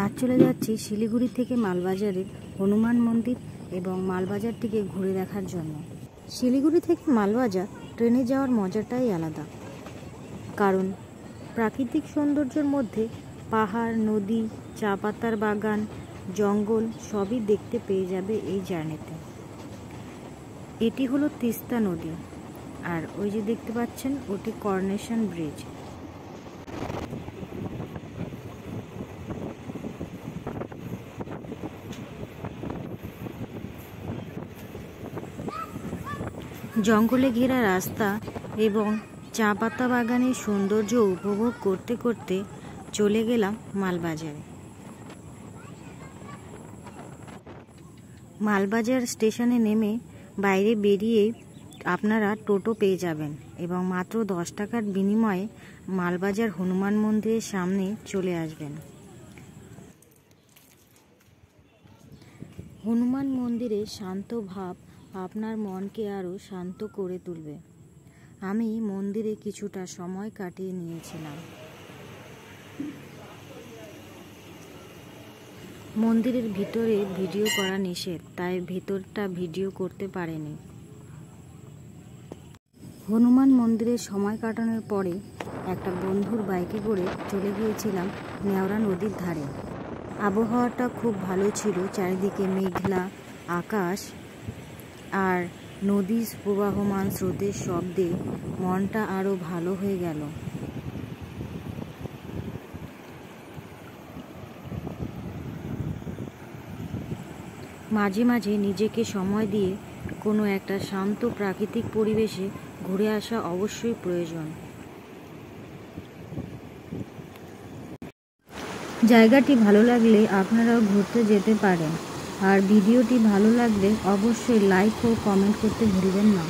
আজ চলে যাচ্ছি শিলিগুড়ি থেকে মালবাজারের হনুমান মন্দির এবং মালবাজারটিকে ঘুরে দেখার জন্য। শিলিগুড়ি থেকে মালবাজার ট্রেনে যাওয়ার মজাটাই আলাদা, কারণ প্রাকৃতিক সৌন্দর্যের মধ্যে পাহাড়, নদী, চা পাতার বাগান, জঙ্গল সবই দেখতে পেয়ে যাবে এই জার্নিতে। এটি হলো তিস্তা নদী, আর ওই যে দেখতে পাচ্ছেন ওটি করোনেশন ব্রিজ। জঙ্গলে ঘেরা রাস্তা এবং চা পাতা বাগানের সৌন্দর্য উপভোগ করতে করতে চলে গেলাম মালবাজারে। মালবাজার স্টেশনে নেমে বাইরে বেরিয়ে আপনারা টোটো পেয়ে যাবেন এবং মাত্র 10 টাকার বিনিময়ে মালবাজার হনুমান মন্দিরের সামনে চলে আসবেন। হনুমান মন্দিরে শান্ত ভাব আপনার মনকে আরও শান্ত করে তুলবে। আমি মন্দিরে কিছুটা সময় কাটিয়ে নিয়েছিলাম। মন্দিরের ভিতরে ভিডিও করা নিষেধ, তাই ভিতরটা ভিডিও করতে পারেনি। হনুমান মন্দিরে সময় কাটানোর পরে একটা বন্ধুর বাইকে করে চলে গিয়েছিলাম নেওড়া নদীর ধারে। আবহাওয়াটা খুব ভালো ছিল, চারিদিকে মেঘলা আকাশ আর নদীর প্রবাহমান স্রোতের শব্দে মনটা আরও ভালো হয়ে গেল। মাঝে মাঝে নিজেকে সময় দিয়ে কোনো একটা শান্ত প্রাকৃতিক পরিবেশে ঘুরে আসা অবশ্যই প্রয়োজন। জায়গাটি ভালো লাগলে আপনারাও ঘুরতে যেতে পারেন, আর ভিডিওটি ভালো লাগলে অবশ্যই লাইক ও কমেন্ট করতে ভুলবেন না।